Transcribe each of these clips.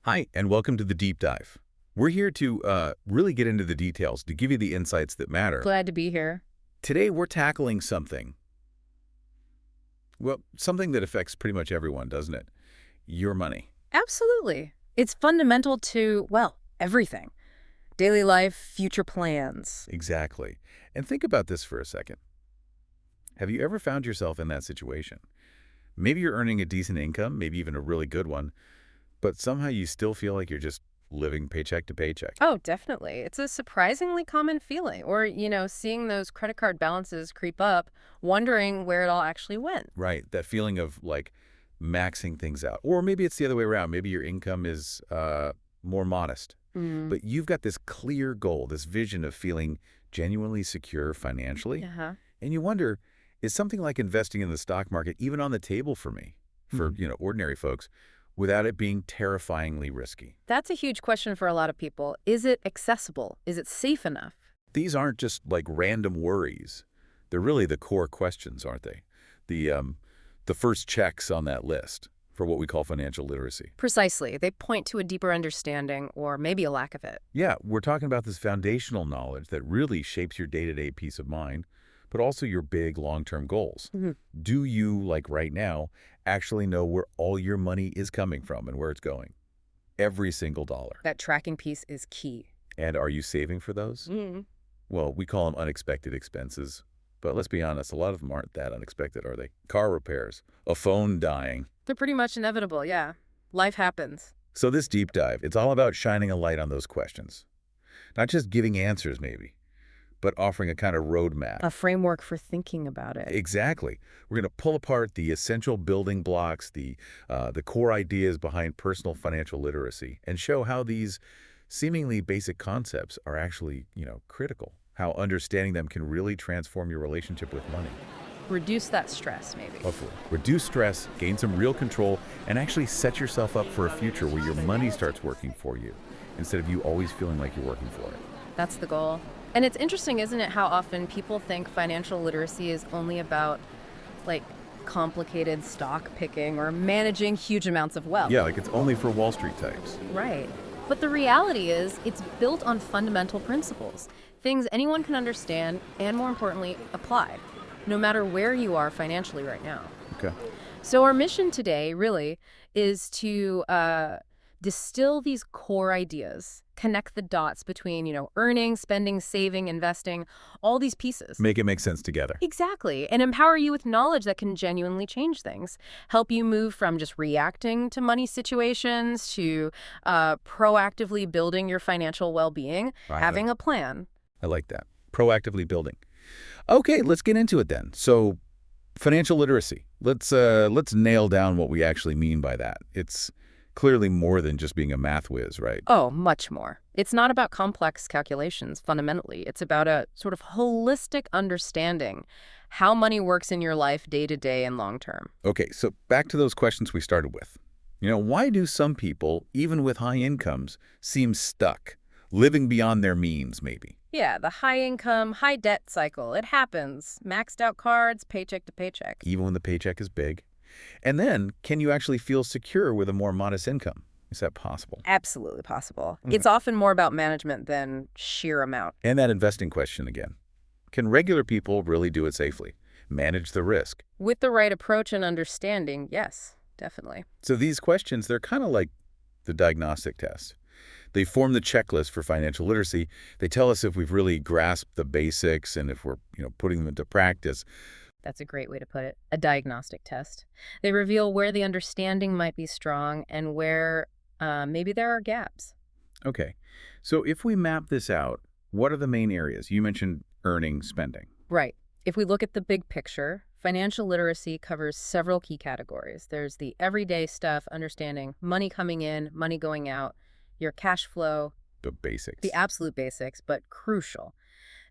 Hi, and welcome to the Deep Dive. We're here to really get into the details, to give you the insights that matter. Glad to be here. Today, we're tackling something that affects pretty much everyone, doesn't it? Your money. Absolutely. It's fundamental to, well, everything. Daily life, future plans. Exactly. And think about this for a second. Have you ever found yourself in that situation? Maybe you're earning a decent income, maybe even a really good one, but somehow you still feel like you're just living paycheck to paycheck. Oh, definitely. It's a surprisingly common feeling. Or, seeing those credit card balances creep up, wondering where it all actually went. Right, that feeling of like maxing things out. Or maybe it's the other way around. Maybe your income is more modest, Mm. but you've got this clear goal, this vision of feeling genuinely secure financially. Uh-huh. And you wonder, is something like investing in the stock market even on the table for me, for, ordinary folks, without it being terrifyingly risky? That's a huge question for a lot of people. Is it accessible? Is it safe enough? These aren't just like random worries. They're really the core questions, aren't they? The first checks on that list for what we call financial literacy. Precisely. They point to a deeper understanding or maybe a lack of it. Yeah, we're talking about this foundational knowledge that really shapes your day-to-day peace of mind, but also your big long-term goals. Mhm. Do you, like right now, actually know where all your money is coming from and where it's going? Every single dollar. That tracking piece is key. And are you saving for those? Well, we call them unexpected expenses. But let's be honest, a lot of them aren't that unexpected, are they? Car repairs, a phone dying. They're pretty much inevitable, yeah. Life happens. So this deep dive, it's all about shining a light on those questions. Not just giving answers, maybe, but offering a kind of roadmap. A framework for thinking about it. Exactly. We're going to pull apart the essential building blocks, the core ideas behind personal financial literacy, and show how these seemingly basic concepts are actually, critical. How understanding them can really transform your relationship with money. Reduce that stress, maybe. Hopefully. Reduce stress, gain some real control, and actually set yourself up for a future where your money starts working for you, instead of you always feeling like you're working for it. That's the goal. And it's interesting, isn't it, how often people think financial literacy is only about, like, complicated stock picking or managing huge amounts of wealth. Yeah, like it's only for Wall Street types. Right. But the reality is, it's built on fundamental principles, things anyone can understand and, more importantly, apply, no matter where you are financially right now. Okay. So our mission today, really, is to distill these core ideas, connect the dots between, earning, spending, saving, investing, all these pieces. Make it make sense together. Exactly, and empower you with knowledge that can genuinely change things, help you move from just reacting to money situations to proactively building your financial well-being, having a plan. I like that. Proactively building. Okay, let's get into it then. So, financial literacy. Let's nail down what we actually mean by that. It's clearly more than just being a math whiz, right? Oh, much more. It's not about complex calculations, fundamentally. It's about a sort of holistic understanding how money works in your life day to day and long term. Okay, so back to those questions we started with. Why do some people, even with high incomes, seem stuck, living beyond their means, maybe? Yeah, the high income, high debt cycle. It happens. Maxed out cards, paycheck to paycheck. Even when the paycheck is big. And then, can you actually feel secure with a more modest income? Is that possible? Absolutely possible. It's often more about management than sheer amount. And that investing question again. Can regular people really do it safely? Manage the risk? With the right approach and understanding, yes, definitely. So these questions, they're kind of like the diagnostic test. They form the checklist for financial literacy. They tell us if we've really grasped the basics and if we're, putting them into practice. That's a great way to put it. A diagnostic test. They reveal where the understanding might be strong and where maybe there are gaps. Okay. So if we map this out, what are the main areas? You mentioned earning, spending. Right. If we look at the big picture, financial literacy covers several key categories. There's the everyday stuff, understanding money coming in, money going out, your cash flow. The basics. The absolute basics, but crucial.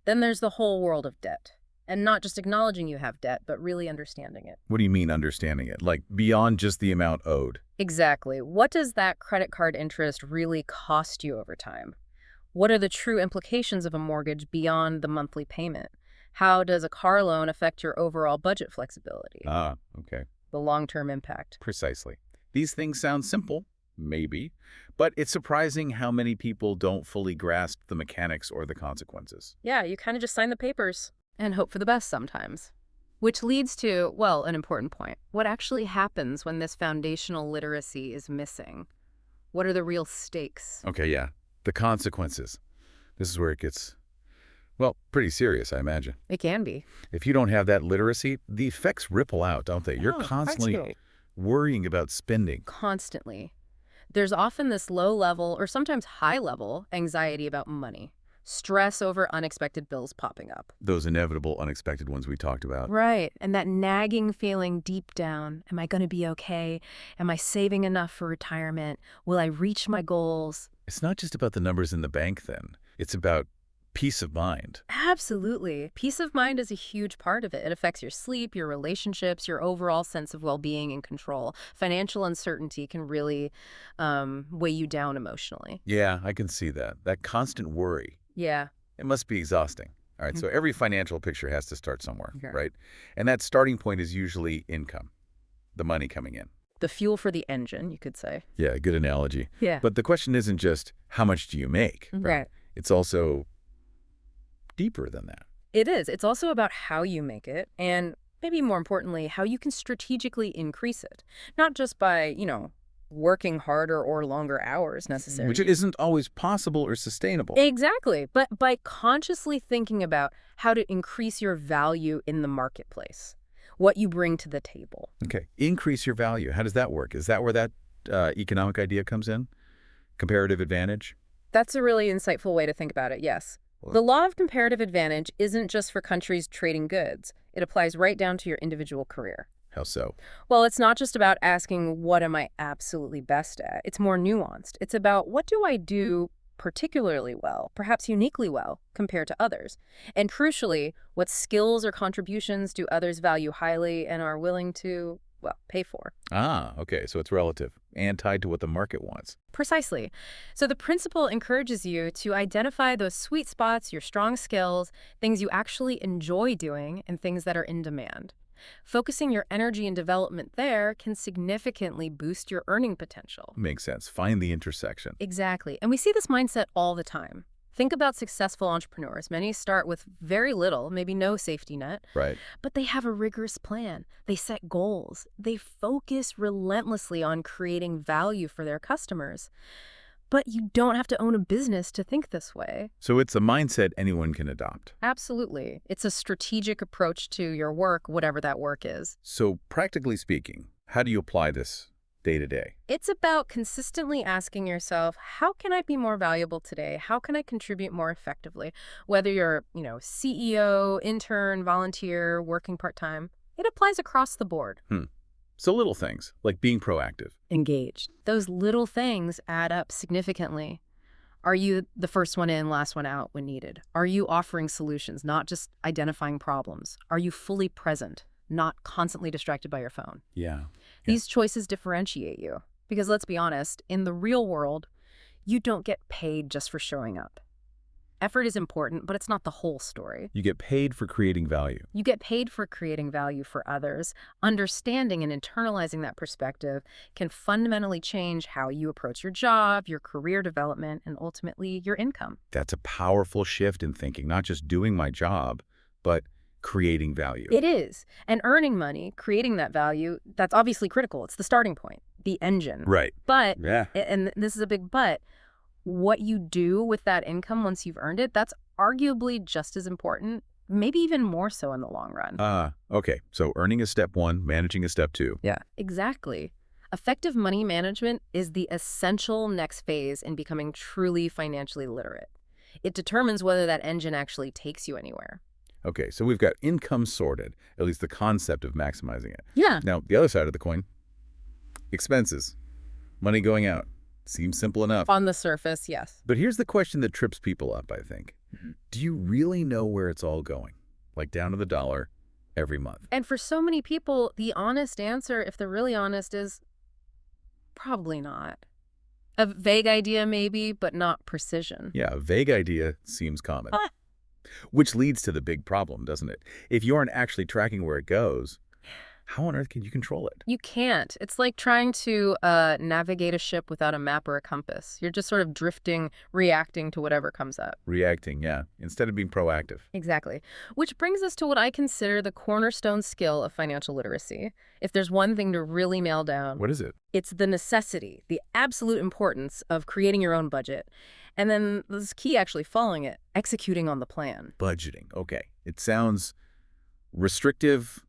Then there's the whole world of debt. And not just acknowledging you have debt, but really understanding it. What do you mean understanding it? Like beyond just the amount owed? Exactly. What does that credit card interest really cost you over time? What are the true implications of a mortgage beyond the monthly payment? How does a car loan affect your overall budget flexibility? Okay. The long-term impact. Precisely. These things sound simple, maybe, But it's surprising how many people don't fully grasp the mechanics or the consequences. Yeah, you kind of just sign the papers and hope for the best sometimes. Which leads to, well, an important point. What actually happens when this foundational literacy is missing? What are the real stakes? Okay, yeah. The consequences. This is where it gets, well, pretty serious, I imagine. It can be. If you don't have that literacy, the effects ripple out, don't they? You're Oh, constantly worrying about spending. constantly. There's often this low-level or sometimes high-level anxiety about money, stress over unexpected bills popping up. Those inevitable, unexpected ones we talked about. Right, and that nagging feeling deep down, am I going to be okay? Am I saving enough for retirement? Will I reach my goals? It's not just about the numbers in the bank then. It's about peace of mind. Absolutely. Peace of mind is a huge part of it. It affects your sleep, your relationships, your overall sense of well-being and control. Financial uncertainty can really weigh you down emotionally. Yeah, I can see that. That constant worry. Yeah. It must be exhausting. All right, so every financial picture has to start somewhere, Okay. right? And that starting point is usually income, the money coming in. The fuel for the engine, you could say. Yeah, good analogy. Yeah. But the question isn't just how much do you make? Right. It's also deeper than that. It is. It's also about how you make it and maybe more importantly, how you can strategically increase it. Not just by, working harder or longer hours necessarily. Which isn't always possible or sustainable. Exactly. But by consciously thinking about how to increase your value in the marketplace, what you bring to the table. Okay, increase your value. How does that work? Is that where that economic idea comes in? Comparative advantage? That's a really insightful way to think about it, yes. The law of comparative advantage isn't just for countries trading goods. It applies right down to your individual career. How so? Well, it's not just about asking, what am I absolutely best at? It's more nuanced. It's about, what do I do particularly well, perhaps uniquely well, compared to others? And crucially, what skills or contributions do others value highly and are willing to, pay for? Ah, okay, so it's relative and tied to what the market wants. Precisely. So the principle encourages you to identify those sweet spots, your strong skills, things you actually enjoy doing, and things that are in demand. Focusing your energy and development there can significantly boost your earning potential. Makes sense. Find the intersection. Exactly. And we see this mindset all the time. Think about successful entrepreneurs. Many start with very little, maybe no safety net, Right. but they have a rigorous plan. They set goals. They focus relentlessly on creating value for their customers. But you don't have to own a business to think this way. So it's a mindset anyone can adopt. Absolutely. It's a strategic approach to your work, whatever that work is. So practically speaking, how do you apply this day to day? It's about consistently asking yourself, how can I be more valuable today? How can I contribute more effectively? Whether you're, CEO, intern, volunteer, working part-time, it applies across the board. So little things, like being proactive. Engaged. Those little things add up significantly. Are you the first one in, last one out when needed? Are you offering solutions, not just identifying problems? Are you fully present, not constantly distracted by your phone? Yeah. These choices differentiate you. Because let's be honest, in the real world, you don't get paid just for showing up. Effort is important, but it's not the whole story. You get paid for creating value. You get paid for creating value for others. Understanding and internalizing that perspective can fundamentally change how you approach your job, your career development, and ultimately your income. That's a powerful shift in thinking, not just doing my job, but creating value. It is. And earning money, creating that value, that's obviously critical. It's the starting point, the engine. Right. But, Yeah. and this is a big but, what you do with that income once you've earned it, that's arguably just as important, maybe even more so in the long run. Okay. So earning is step one, managing is step two. Yeah. Exactly. Effective money management is the essential next phase in becoming truly financially literate. It determines whether that engine actually takes you anywhere. Okay, so we've got income sorted, at least the concept of maximizing it. Yeah. Now, the other side of the coin, expenses, money going out. Seems simple enough. On the surface, yes. But here's the question that trips people up, I think. Do you really know where it's all going? Like down to the dollar every month? And for so many people, the honest answer, if they're really honest, is probably not. A vague idea maybe, but not precision. Yeah, a vague idea seems common. Which leads to the big problem, doesn't it? If you aren't actually tracking where it goes, How on earth can you control it? You can't. It's like trying to navigate a ship without a map or a compass. You're just sort of drifting, reacting to whatever comes up. Reacting, yeah, instead of being proactive. Exactly. Which brings us to what I consider the cornerstone skill of financial literacy. If there's one thing to really nail down, What is it? it's the necessity, the absolute importance of creating your own budget. And then this key actually following it, executing on the plan. Budgeting. Okay. It sounds restrictive,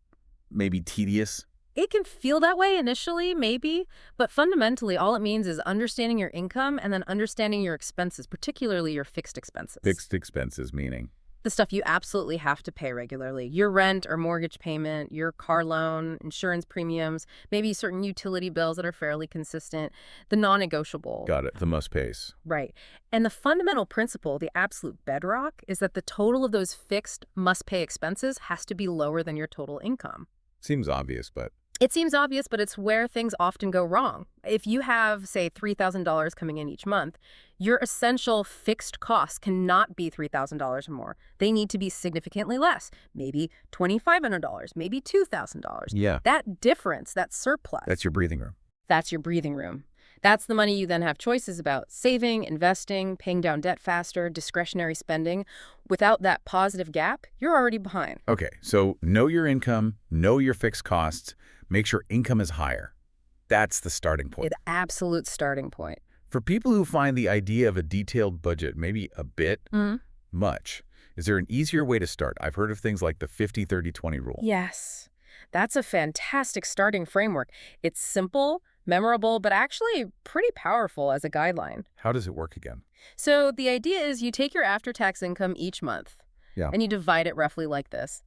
maybe tedious. It can feel that way initially, maybe, but fundamentally all it means is understanding your income and then understanding your expenses, particularly your fixed expenses. Fixed expenses, meaning. The stuff you absolutely have to pay regularly. Your rent or mortgage payment, your car loan, insurance premiums, maybe certain utility bills that are fairly consistent, the non-negotiable. Got it. The must pays. Right. And the fundamental principle, the absolute bedrock, is that the total of those fixed must-pay expenses has to be lower than your total income. Seems obvious, but It seems obvious, but it's where things often go wrong. If you have, say, $3,000 coming in each month, your essential fixed costs cannot be $3,000 or more. They need to be significantly less, maybe $2,500, maybe $2,000. yeah, That difference, that surplus, that's your breathing room. that's your breathing room. That's the money you then have choices about: saving, investing, paying down debt faster, discretionary spending. Without that positive gap, you're already behind. Okay, so know your income, know your fixed costs, make sure income is higher. That's the starting point. The absolute starting point. For people who find the idea of a detailed budget maybe a bit much, is there an easier way to start? I've heard of things like the 50-30-20 rule. Yes, that's a fantastic starting framework. It's simple, memorable, but actually pretty powerful as a guideline. How does it work again? So the idea is you take your after-tax income each month, Yeah. and you divide it roughly like this.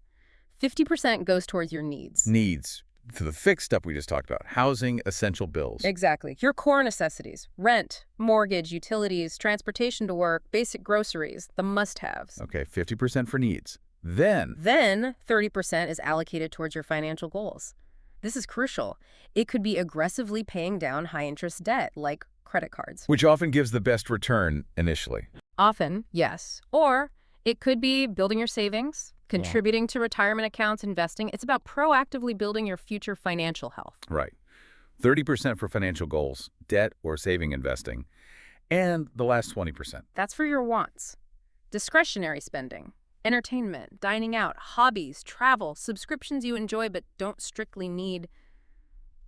50% goes towards your needs. Needs. To the fixed stuff we just talked about. Housing, essential bills. Exactly. Your core necessities: rent, mortgage, utilities, transportation to work, basic groceries, the must-haves. Okay, 50% for needs. Then, Then 30% is allocated towards your financial goals. This is crucial. It could be aggressively paying down high-interest debt, like credit cards. which often gives the best return initially. Often, yes. Or it could be building your savings, contributing to retirement accounts, investing. It's about proactively building your future financial health. Right. 30% for financial goals, debt or saving investing, and the last 20%. That's for your wants. Discretionary spending, entertainment, dining out, hobbies, travel, subscriptions you enjoy but don't strictly need,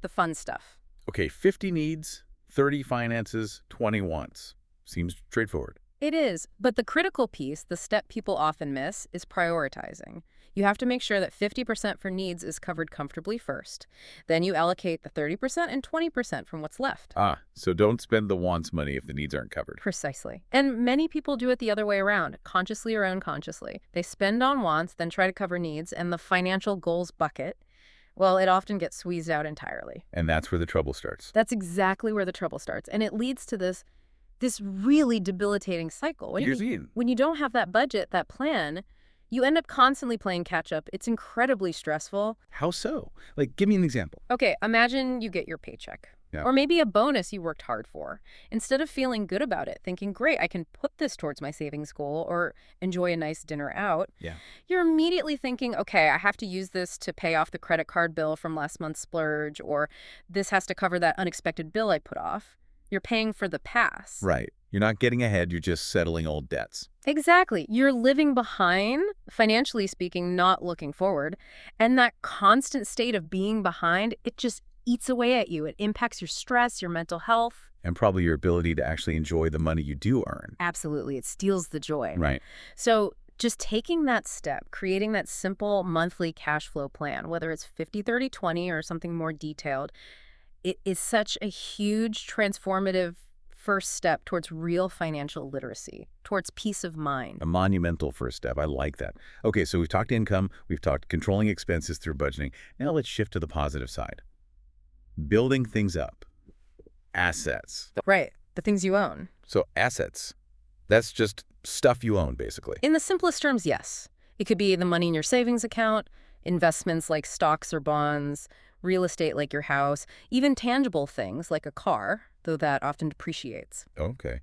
the fun stuff. Okay, 50 needs, 30 finances, 20 wants. Seems straightforward. It is, but the critical piece, the step people often miss, is prioritizing. You have to make sure that 50% for needs is covered comfortably first. Then you allocate the 30% and 20% from what's left. So don't spend the wants money if the needs aren't covered. Precisely. And many people do it the other way around, consciously or unconsciously. They spend on wants, then try to cover needs, and the financial goals bucket, well, it often gets squeezed out entirely. And that's where the trouble starts. That's exactly where the trouble starts. And it leads to this really debilitating cycle. When you don't have that budget, that plan, you end up constantly playing catch up. It's incredibly stressful. How so? Like, give me an example. Okay, imagine you get your paycheck. Yeah. Or maybe a bonus you worked hard for. Instead of feeling good about it, thinking, great, I can put this towards my savings goal or enjoy a nice dinner out, you're immediately thinking, okay, I have to use this to pay off the credit card bill from last month's splurge, or this has to cover that unexpected bill I put off. You're paying for the past. Right. You're not getting ahead, you're just settling old debts. Exactly. You're living behind, financially speaking, not looking forward. And that constant state of being behind, it just eats away at you. It impacts your stress, your mental health. And probably your ability to actually enjoy the money you do earn. Absolutely. It steals the joy. Right. So just taking that step, creating that simple monthly cash flow plan, whether it's 50-30-20 or something more detailed, it is such a huge transformative first step towards real financial literacy, towards peace of mind. A monumental first step. I like that. Okay, so we've talked income, we've talked controlling expenses through budgeting. Now let's shift to the positive side. Building things up. Assets. Right. The things you own. So assets, that's just stuff you own, basically. In the simplest terms, yes. It could be the money in your savings account, investments like stocks or bonds, real estate like your house, even tangible things like a car, though that often depreciates. Okay.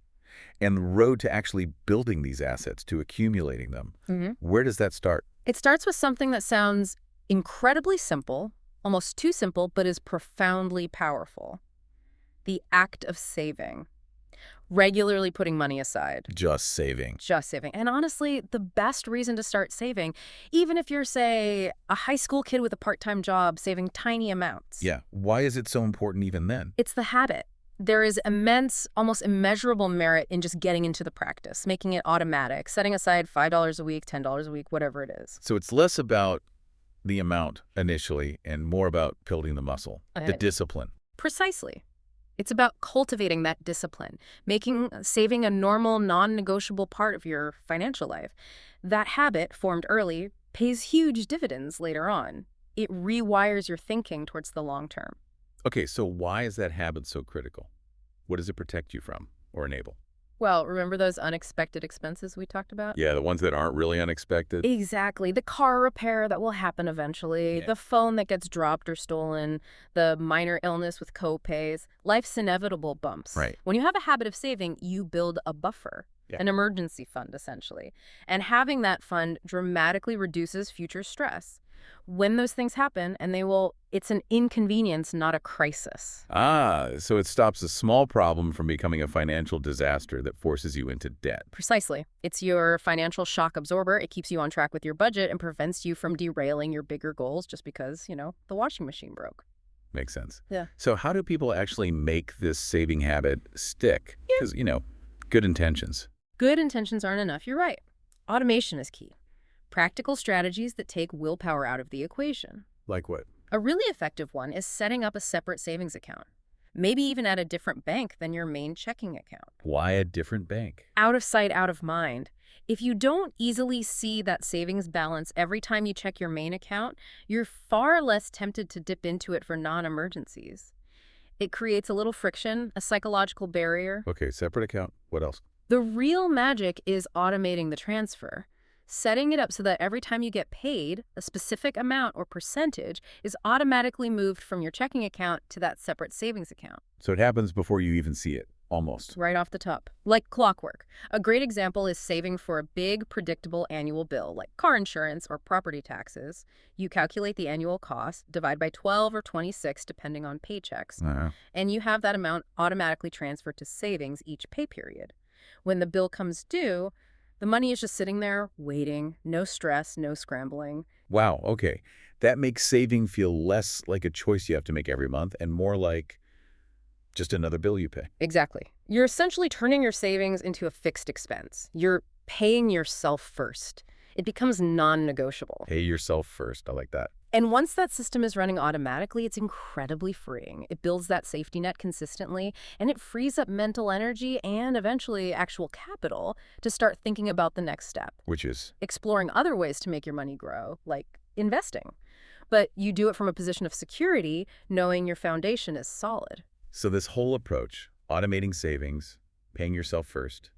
And the road to actually building these assets, to accumulating them, where does that start? It starts with something that sounds incredibly simple, Almost too simple, but is profoundly powerful. The act of saving. Regularly putting money aside. Just saving. Just saving. And honestly, the best reason to start saving, even if you're, say, a high school kid with a part-time job saving tiny amounts. Yeah. Why is it so important even then? It's the habit. There is immense, almost immeasurable merit in just getting into the practice, making it automatic, setting aside $5 a week, $10 a week, whatever it is. So it's less about the amount initially and more about building the muscle, the discipline. Precisely. It's about cultivating that discipline, making saving a normal, non-negotiable part of your financial life. That habit, formed early, pays huge dividends later on. It rewires your thinking towards the long term. Okay, so why is that habit so critical? What does it protect you from or enable? Well, remember those unexpected expenses we talked about? Yeah, the ones that aren't really unexpected. Exactly. The car repair that will happen eventually, the phone that gets dropped or stolen, the minor illness with co-pays, life's inevitable bumps. Right. When you have a habit of saving, you build a buffer, an emergency fund, essentially. And having that fund dramatically reduces future stress. When those things happen, and it's an inconvenience, not a crisis. Ah, so it stops a small problem from becoming a financial disaster that forces you into debt. Precisely. It's your financial shock absorber. It keeps you on track with your budget and prevents you from derailing your bigger goals just because, the washing machine broke. Makes sense. Yeah. So how do people actually make this saving habit stick? Because, good intentions. Good intentions aren't enough. You're right. Automation is key. Practical strategies that take willpower out of the equation. Like what? A really effective one is setting up a separate savings account, maybe even at a different bank than your main checking account. Why a different bank? Out of sight, out of mind. If you don't easily see that savings balance every time you check your main account, you're far less tempted to dip into it for non-emergencies. It creates a little friction, a psychological barrier. Okay, separate account. What else? The real magic is automating the transfer. Setting it up so that every time you get paid, a specific amount or percentage is automatically moved from your checking account to that separate savings account. So it happens before you even see it, almost. Right off the top. Like clockwork. A great example is saving for a big, predictable annual bill, like car insurance or property taxes. You calculate the annual cost, divide by 12 or 26, depending on paychecks, and you have that amount automatically transferred to savings each pay period. When the bill comes due, the money is just sitting there, waiting, no stress, no scrambling. Wow, okay. That makes saving feel less like a choice you have to make every month and more like just another bill you pay. Exactly. You're essentially turning your savings into a fixed expense. You're paying yourself first. It becomes non-negotiable. Pay yourself first. I like that. And once that system is running automatically, it's incredibly freeing. It builds that safety net consistently, and it frees up mental energy and eventually actual capital to start thinking about the next step. Which is? Exploring other ways to make your money grow, like investing. But you do it from a position of security, knowing your foundation is solid. So this whole approach, automating savings, paying yourself first,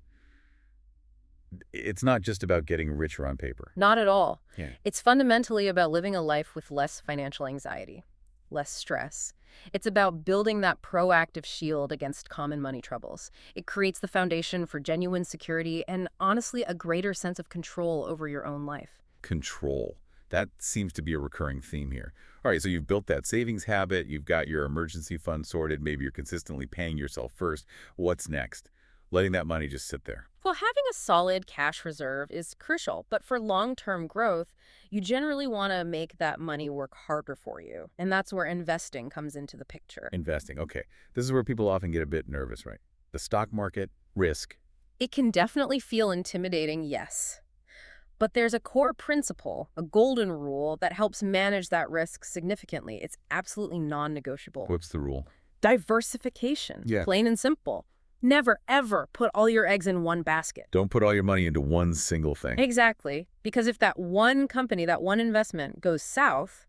it's not just about getting richer on paper. Not at all. Yeah. It's fundamentally about living a life with less financial anxiety, less stress. It's about building that proactive shield against common money troubles. It creates the foundation for genuine security and, honestly, a greater sense of control over your own life. Control. That seems to be a recurring theme here. All right, so you've built that savings habit, you've got your emergency fund sorted, maybe you're consistently paying yourself first. What's next? Letting that money just sit there. Well, having a solid cash reserve is crucial, but for long-term growth, you generally want to make that money work harder for you. And that's where investing comes into the picture. Investing, okay. This is where people often get a bit nervous, right? The stock market, risk. It can definitely feel intimidating, yes. But there's a core principle, a golden rule, that helps manage that risk significantly. It's absolutely non-negotiable. What's the rule? Diversification, plain and simple. Never, ever put all your eggs in one basket. Don't put all your money into one single thing. Exactly. Because if that one company, that one investment goes south,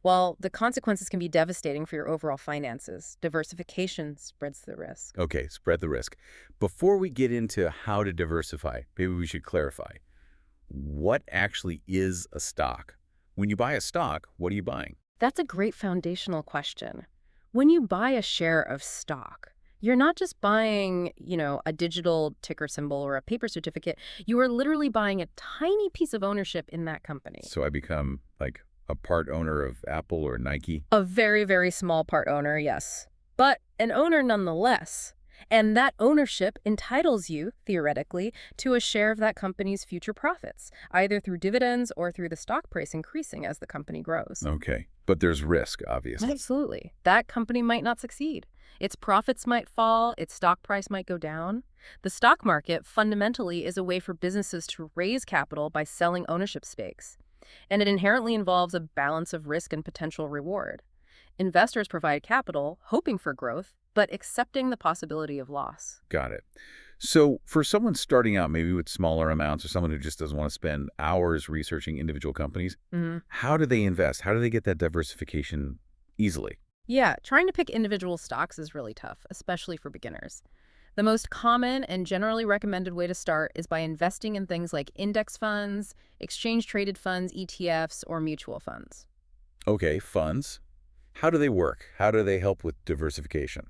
well, the consequences can be devastating for your overall finances. Diversification spreads the risk. Okay, spread the risk. Before we get into how to diversify, maybe we should clarify. What actually is a stock? When you buy a stock, what are you buying? That's a great foundational question. When you buy a share of stock, you're not just buying, a digital ticker symbol or a paper certificate. You are literally buying a tiny piece of ownership in that company. So I become, like, A part owner of Apple or Nike? A very, very small part owner, yes. But an owner nonetheless. And that ownership entitles you, theoretically, to a share of that company's future profits, either through dividends or through the stock price increasing as the company grows. Okay. But there's risk, obviously. Absolutely. That company might not succeed. Its profits might fall, its stock price might go down. The stock market fundamentally is a way for businesses to raise capital by selling ownership stakes. And it inherently involves a balance of risk and potential reward. Investors provide capital, hoping for growth, but accepting the possibility of loss. Got it. So for someone starting out maybe with smaller amounts or someone who just doesn't want to spend hours researching individual companies, how do they invest? How do they get that diversification easily? Yeah, trying to pick individual stocks is really tough, especially for beginners. The most common and generally recommended way to start is by investing in things like index funds, exchange-traded funds, ETFs, or mutual funds. Okay, funds. How do they work? How do they help with diversification?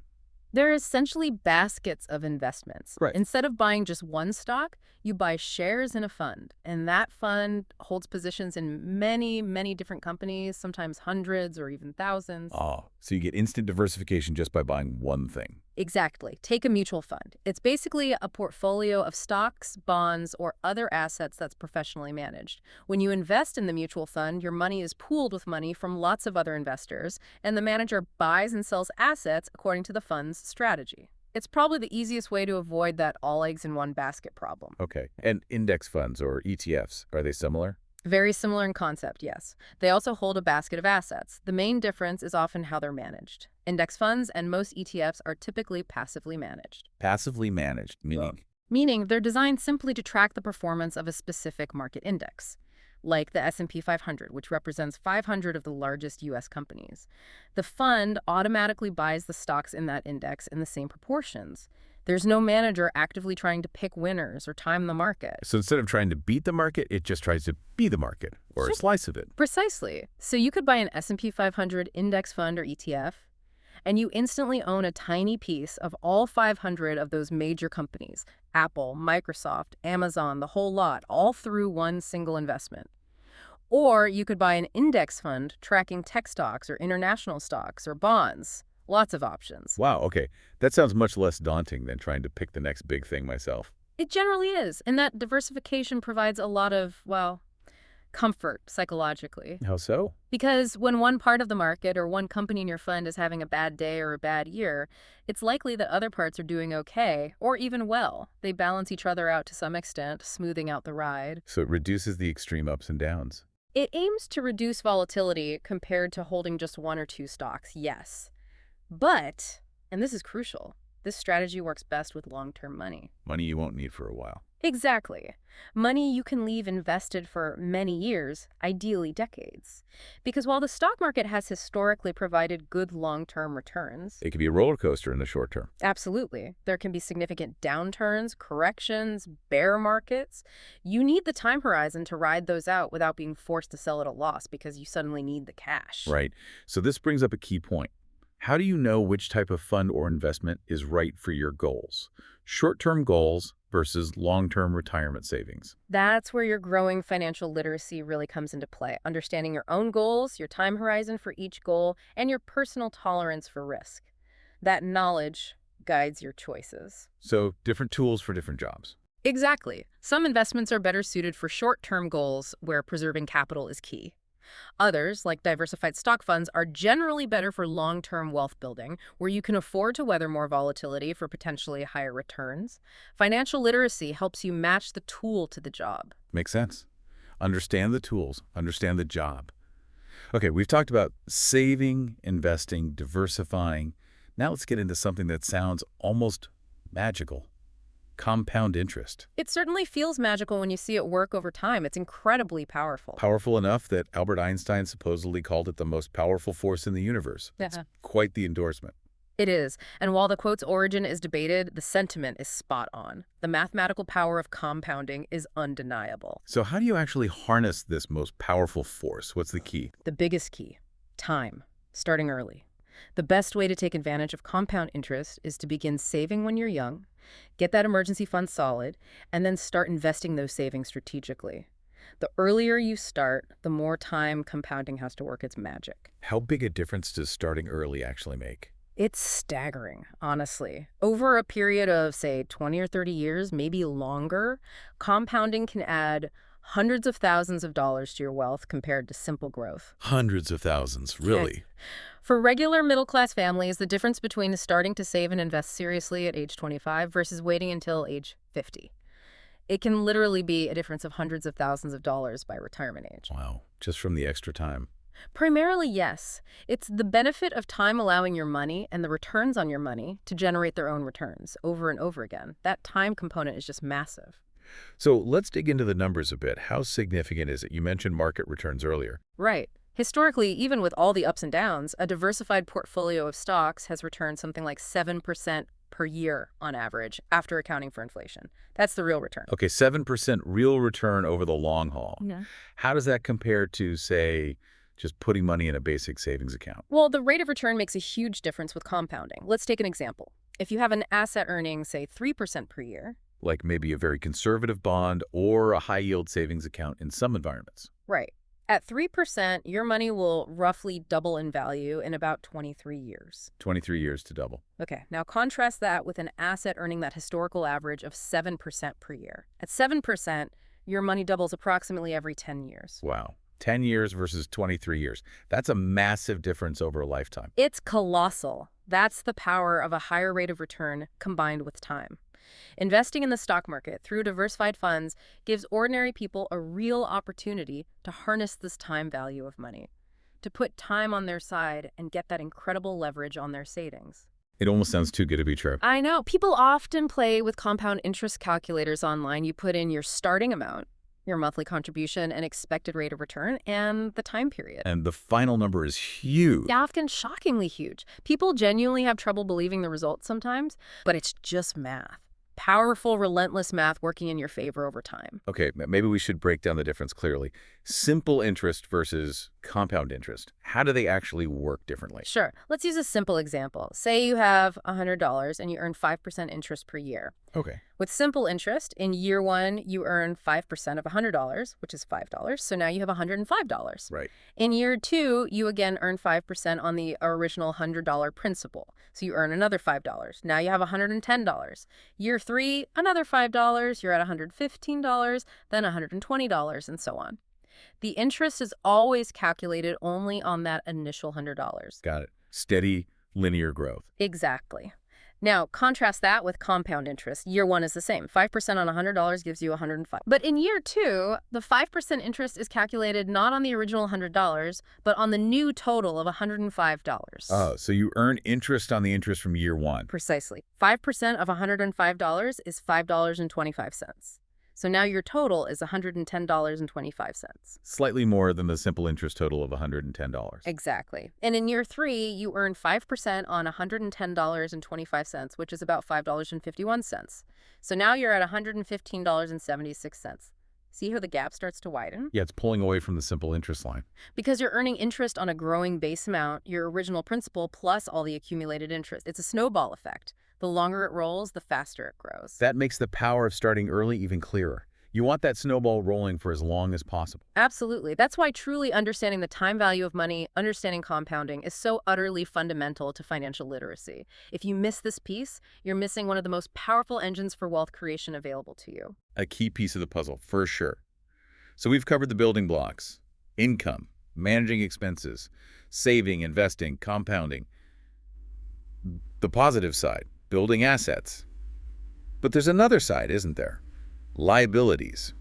They're essentially baskets of investments. Right. Instead of buying just one stock, you buy shares in a fund, and that fund holds positions in many, many different companies, sometimes hundreds or even thousands. Oh, so you get instant diversification just by buying one thing. Exactly. Take a mutual fund. It's basically a portfolio of stocks, bonds, or other assets that's professionally managed. When you invest in the mutual fund, your money is pooled with money from lots of other investors, and the manager buys and sells assets according to the fund's strategy. It's probably the easiest way to avoid that all eggs in one basket problem. Okay. And index funds or ETFs, are they similar? Very similar in concept, yes. They also hold a basket of assets. The main difference is often how they're managed. Index funds and most ETFs are typically passively managed. Passively managed, meaning? Meaning they're designed simply to track the performance of a specific market index, like the S&P 500, which represents 500 of the largest U.S. companies. The fund automatically buys the stocks in that index in the same proportions. There's no manager actively trying to pick winners or time the market. So instead of trying to beat the market, it just tries to be the market or a slice of it. Precisely. So you could buy an S&P 500 index fund or ETF, and you instantly own a tiny piece of all 500 of those major companies, Apple, Microsoft, Amazon, the whole lot, all through one single investment. Or you could buy an index fund tracking tech stocks or international stocks or bonds. Lots of options. Wow, okay. That sounds much less daunting than trying to pick the next big thing myself. It generally is, and that diversification provides a lot of, well, comfort psychologically. How so? Because when one part of the market or one company in your fund is having a bad day or a bad year, it's likely that other parts are doing okay, or even well. They balance each other out to some extent, smoothing out the ride. So it reduces the extreme ups and downs. It aims to reduce volatility compared to holding just one or two stocks, yes. But, and this is crucial, this strategy works best with long-term money. Money you won't need for a while. Exactly. Money you can leave invested for many years, ideally decades. Because while the stock market has historically provided good long-term returns, It could be a roller coaster in the short term. absolutely, there can be significant downturns, corrections, bear markets. You need the time horizon to ride those out without being forced to sell at a loss because you suddenly need the cash. Right. So this brings up a key point. How do you know which type of fund or investment is right for your goals? Short-term goals versus long-term retirement savings. That's where your growing financial literacy really comes into play. Understanding your own goals, your time horizon for each goal, and your personal tolerance for risk. That knowledge guides your choices. So different tools for different jobs. Exactly. Some investments are better suited for short-term goals where preserving capital is key. Others, like diversified stock funds, are generally better for long-term wealth building, where you can afford to weather more volatility for potentially higher returns. Financial literacy helps you match the tool to the job. Makes sense. Understand the tools, understand the job. Okay, we've talked about saving, investing, diversifying. Now let's get into something that sounds almost magical. Compound interest. It certainly feels magical when you see it work over time. It's incredibly powerful. Powerful enough that Albert Einstein supposedly called it the most powerful force in the universe. It's Yeah. quite the endorsement. It is. And while the quote's origin is debated, the sentiment is spot on. The mathematical power of compounding is undeniable. So how do you actually harness this most powerful force? What's the key? The biggest key, time, starting early. The best way to take advantage of compound interest is to begin saving when you're young, get that emergency fund solid, and then start investing those savings strategically. The earlier you start, the more time compounding has to work its magic. How big a difference does starting early actually make? It's staggering, honestly. Over a period of, say, 20 or 30 years, maybe longer, compounding can add hundreds of thousands of dollars to your wealth compared to simple growth. Hundreds of thousands, really? For regular middle-class families, the difference between starting to save and invest seriously at age 25 versus waiting until age 50. It can literally be a difference of hundreds of thousands of dollars by retirement age. Wow, just from the extra time. Primarily, yes. It's the benefit of time allowing your money and the returns on your money to generate their own returns over and over again. That time component is just massive. So let's dig into the numbers a bit. How significant is it? You mentioned market returns earlier. Right. Historically, even with all the ups and downs, a diversified portfolio of stocks has returned something like 7% per year on average after accounting for inflation. That's the real return. Okay, 7% real return over the long haul. Yeah. How does that compare to, say, just putting money in a basic savings account? Well, the rate of return makes a huge difference with compounding. Let's take an example. If you have an asset earning, say, 3% per year. Like maybe a very conservative bond or a high-yield savings account in some environments. Right. At 3%, your money will roughly double in value in about 23 years. 23 years to double. Okay, now contrast that with an asset earning that historical average of 7% per year. At 7%, your money doubles approximately every 10 years. Wow. 10 years versus 23 years. That's a massive difference over a lifetime. It's colossal. That's the power of a higher rate of return combined with time. Investing in the stock market through diversified funds gives ordinary people a real opportunity to harness this time value of money, to put time on their side and get that incredible leverage on their savings. It almost sounds too good to be true. I know. People often play with compound interest calculators online. You put in your starting amount, your monthly contribution, and expected rate of return, and the time period. And the final number is huge. Often shockingly huge. People genuinely have trouble believing the results sometimes, but it's just math. Powerful, relentless math working in your favor over time. Okay, maybe we should break down the difference clearly. Simple interest versus compound interest. How do they actually work differently? Sure. Let's use a simple example. Say you have $100 and you earn 5% interest per year. Okay. With simple interest, in year one, you earn 5% of $100, which is $5. So now you have $105. Right. In year two, you again earn 5% on the original $100 principal. So you earn another $5. Now you have $110. Year three, another $5. You're at $115, then $120, and so on. The interest is always calculated only on that initial $100. Got it. Steady, linear growth. Exactly. Now, contrast that with compound interest. Year one is the same. 5% on $100 gives you $105. But in year two, the 5% interest is calculated not on the original $100, but on the new total of $105. Oh, so you earn interest on the interest from year one. Precisely. 5% of $105 is $5.25. So now your total is $110.25. Slightly more than the simple interest total of $110. Exactly. And in year three, you earn 5% on $110.25, which is about $5.51. So now you're at $115.76. See how the gap starts to widen? Yeah, it's pulling away from the simple interest line. Because you're earning interest on a growing base amount, your original principal plus all the accumulated interest. It's a snowball effect. The longer it rolls, the faster it grows. That makes the power of starting early even clearer. You want that snowball rolling for as long as possible. Absolutely. That's why truly understanding the time value of money, understanding compounding, is so utterly fundamental to financial literacy. If you miss this piece, you're missing one of the most powerful engines for wealth creation available to you. A key piece of the puzzle, for sure. So we've covered the building blocks: income, managing expenses, saving, investing, compounding. The positive side, building assets. But there's another side, isn't there? Liabilities,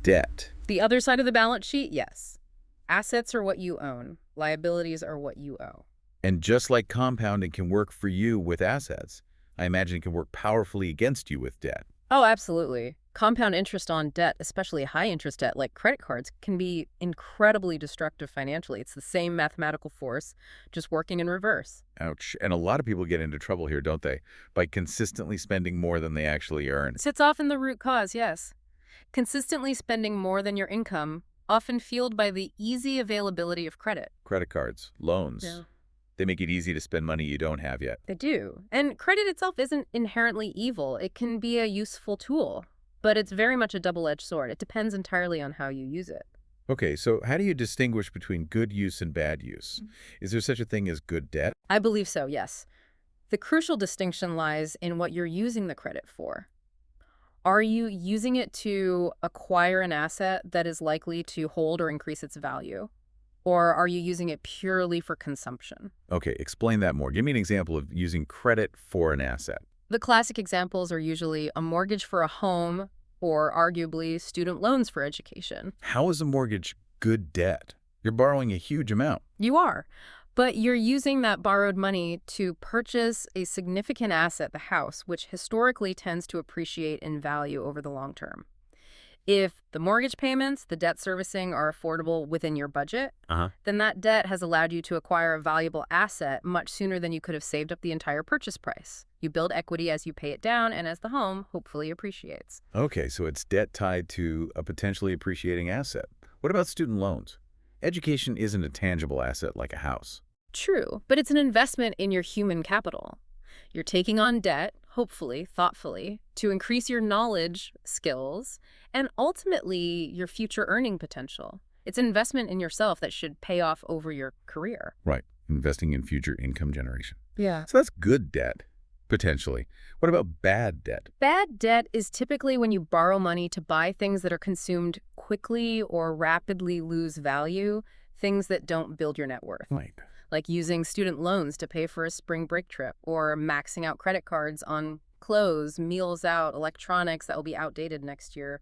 debt. The other side of the balance sheet, yes. Assets are what you own. Liabilities are what you owe. And just like compounding can work for you with assets, I imagine it can work powerfully against you with debt. Oh, absolutely. Compound interest on debt, especially high-interest debt like credit cards, can be incredibly destructive financially. It's the same mathematical force, just working in reverse. Ouch. And a lot of people get into trouble here, don't they? By consistently spending more than they actually earn. Sits often the root cause, yes. Consistently spending more than your income, often fueled by the easy availability of credit. Credit cards, loans. Yeah. They make it easy to spend money you don't have yet. They do. And credit itself isn't inherently evil. It can be a useful tool. but it's very much a double-edged sword. It depends entirely on how you use it. Okay, so how do you distinguish between good use and bad use? Is there such a thing as good debt? I believe so, yes. The crucial distinction lies in what you're using the credit for. Are you using it to acquire an asset that is likely to hold or increase its value? Or are you using it purely for consumption? Okay, explain that more. Give me an example of using credit for an asset. The classic examples are usually a mortgage for a home or arguably student loans for education. How is a mortgage good debt? You're borrowing a huge amount. You are, but you're using that borrowed money to purchase a significant asset, the house, which historically tends to appreciate in value over the long term. If the mortgage payments, the debt servicing are affordable within your budget, Uh-huh. then that debt has allowed you to acquire a valuable asset much sooner than you could have saved up the entire purchase price. You build equity as you pay it down and as the home hopefully appreciates. Okay, so it's debt tied to a potentially appreciating asset. What about student loans? Education isn't a tangible asset like a house. True, but it's an investment in your human capital. You're taking on debt, hopefully, thoughtfully, to increase your knowledge, skills, and ultimately your future earning potential. It's an investment in yourself that should pay off over your career. Right, investing in future income generation. Yeah. So that's good debt, potentially. What about bad debt? Bad debt is typically when you borrow money to buy things that are consumed quickly or rapidly lose value, things that don't build your net worth. Right. Like using student loans to pay for a spring break trip or maxing out credit cards on clothes, meals out, electronics that will be outdated next year.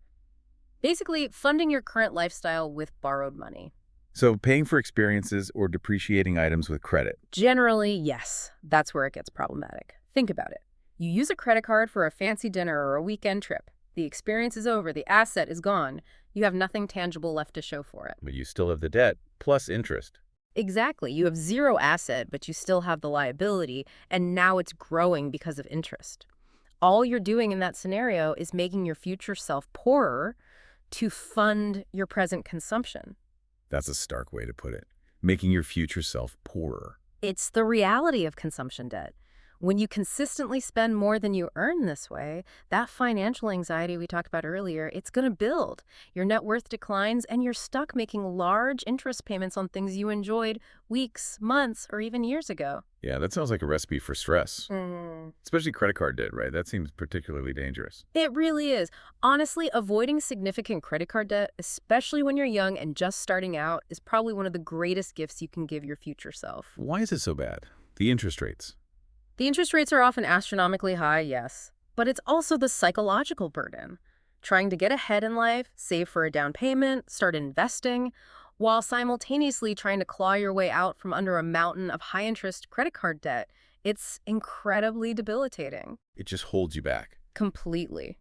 Basically, funding your current lifestyle with borrowed money. So paying for experiences or depreciating items with credit. Generally, yes, that's where it gets problematic. Think about it. You use a credit card for a fancy dinner or a weekend trip. The experience is over, the asset is gone. You have nothing tangible left to show for it. But you still have the debt, plus interest. Exactly. You have zero asset, but you still have the liability, and now it's growing because of interest. All you're doing in that scenario is making your future self poorer to fund your present consumption. That's a stark way to put it. Making your future self poorer. It's the reality of consumption debt. When you consistently spend more than you earn this way, that financial anxiety we talked about earlier, it's going to build. Your net worth declines, and you're stuck making large interest payments on things you enjoyed weeks, months, or even years ago. Yeah, that sounds like a recipe for stress. Mm. Especially credit card debt, right? That seems particularly dangerous. It really is. Honestly, avoiding significant credit card debt, especially when you're young and just starting out, is probably one of the greatest gifts you can give your future self. Why is it so bad? The interest rates. The interest rates are often astronomically high, yes, but it's also the psychological burden. Trying to get ahead in life, save for a down payment, start investing, while simultaneously trying to claw your way out from under a mountain of high-interest credit card debt. It's incredibly debilitating. It just holds you back. Completely.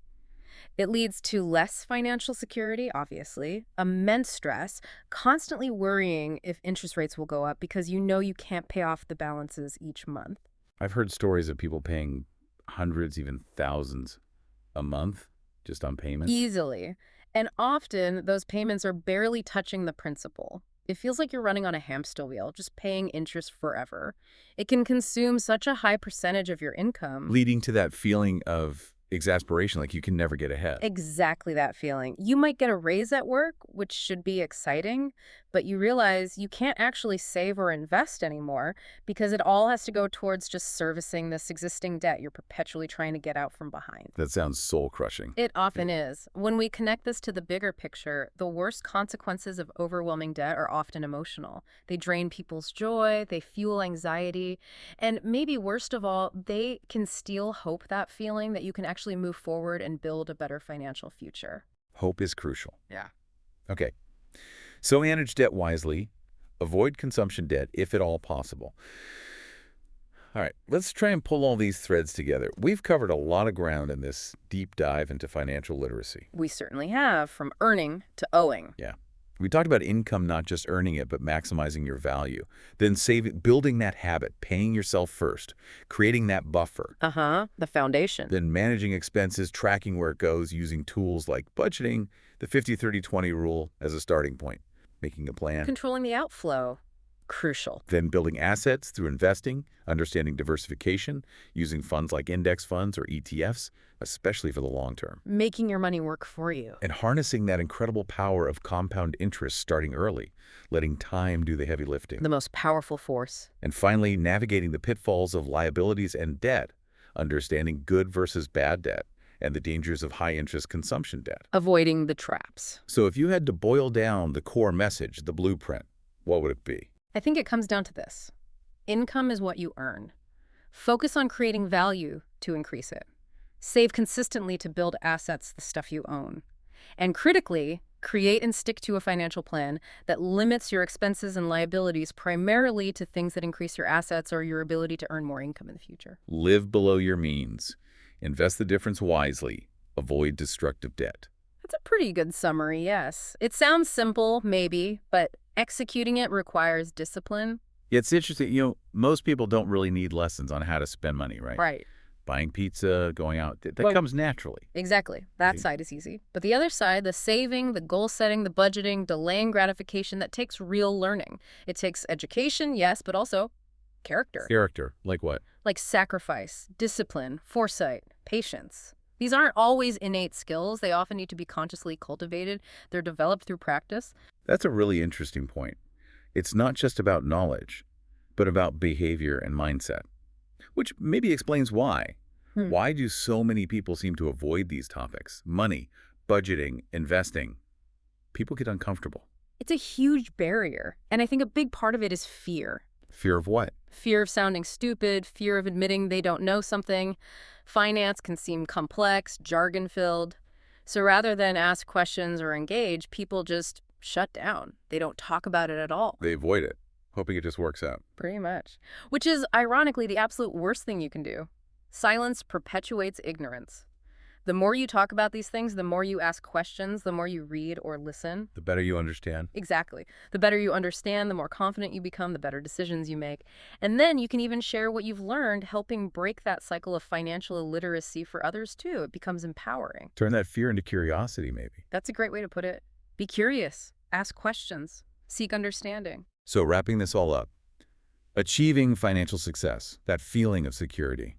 It leads to less financial security, obviously, immense stress, constantly worrying if interest rates will go up because you know you can't pay off the balances each month. I've heard stories of people paying hundreds, even thousands a month just on payments. Easily. And often, those payments are barely touching the principal. It feels like you're running on a hamster wheel, just paying interest forever. It can consume such a high percentage of your income. Leading to that feeling of exasperation, like you can never get ahead. Exactly that feeling. You might get a raise at work, which should be exciting, but you realize you can't actually save or invest anymore because it all has to go towards just servicing this existing debt you're perpetually trying to get out from behind. That sounds soul-crushing. It often is. When we connect this to the bigger picture, the worst consequences of overwhelming debt are often emotional. They drain people's joy, they fuel anxiety, and maybe worst of all, they can steal hope, that feeling that you can actually move forward and build a better financial future. Hope is crucial. Yeah. Okay. So manage debt wisely. Avoid consumption debt if at all possible. All right, let's try and pull all these threads together. We've covered a lot of ground in this deep dive into financial literacy. We certainly have, from earning to owing. Yeah. We talked about income, not just earning it, but maximizing your value. Then building that habit, paying yourself first, creating that buffer. The foundation. Then managing expenses, tracking where it goes, using tools like budgeting, the 50-30-20 rule as a starting point, making a plan. Controlling the outflow. Crucial. Then building assets through investing, understanding diversification, using funds like index funds or ETFs, especially for the long term. Making your money work for you. And harnessing that incredible power of compound interest starting early, letting time do the heavy lifting. The most powerful force. And finally, navigating the pitfalls of liabilities and debt, understanding good versus bad debt, and the dangers of high-interest consumption debt. Avoiding the traps. So if you had to boil down the core message, the blueprint, what would it be? I think it comes down to this. Income is what you earn. Focus on creating value to increase it. Save consistently to build assets, the stuff you own. And critically, create and stick to a financial plan that limits your expenses and liabilities primarily to things that increase your assets or your ability to earn more income in the future. Live below your means. Invest the difference wisely. Avoid destructive debt. That's a pretty good summary, yes. It sounds simple, maybe, but executing it requires discipline. It's interesting, most people don't really need lessons on how to spend money, right? Right. Buying pizza, going out, that Well, comes naturally. Exactly. That See? side is easy. But the other side, the saving, the goal setting, the budgeting, delaying gratification, that takes real learning. It takes education, yes, but also character. Character, like what? Like sacrifice, discipline, foresight, patience. These aren't always innate skills. They often need to be consciously cultivated. They're developed through practice. That's a really interesting point. It's not just about knowledge, but about behavior and mindset, which maybe explains why. Why do so many people seem to avoid these topics? Money, budgeting, investing. People get uncomfortable. It's a huge barrier. And I think a big part of it is fear. Fear of what? Fear of sounding stupid, fear of admitting they don't know something. Finance can seem complex, jargon-filled. So rather than ask questions or engage, people just shut down. They don't talk about it at all. They avoid it, hoping it just works out. Pretty much. Which is, ironically, the absolute worst thing you can do. Silence perpetuates ignorance. The more you talk about these things, the more you ask questions, the more you read or listen. The better you understand. Exactly. The better you understand, the more confident you become, the better decisions you make. And then you can even share what you've learned, helping break that cycle of financial illiteracy for others too. It becomes empowering. Turn that fear into curiosity, maybe. That's a great way to put it. Be curious. Ask questions. Seek understanding. So wrapping this all up, achieving financial success, that feeling of security.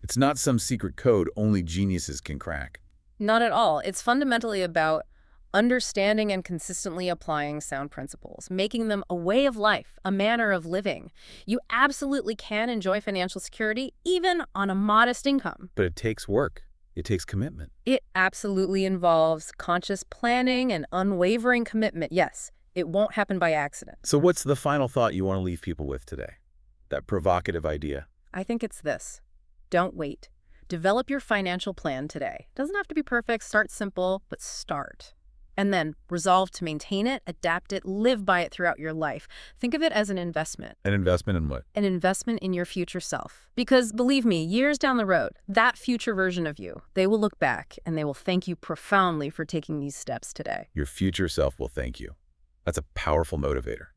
It's not some secret code only geniuses can crack. Not at all. It's fundamentally about understanding and consistently applying sound principles, making them a way of life, a manner of living. You absolutely can enjoy financial security even on a modest income. But it takes work. It takes commitment. It absolutely involves conscious planning and unwavering commitment. Yes, it won't happen by accident. So what's the final thought you want to leave people with today? That provocative idea. I think it's this. Don't wait. Develop your financial plan today. Doesn't have to be perfect. Start simple, but start. And then resolve to maintain it, adapt it, live by it throughout your life. Think of it as an investment. An investment in what? An investment in your future self. Because believe me, years down the road, that future version of you, they will look back and they will thank you profoundly for taking these steps today. Your future self will thank you. That's a powerful motivator.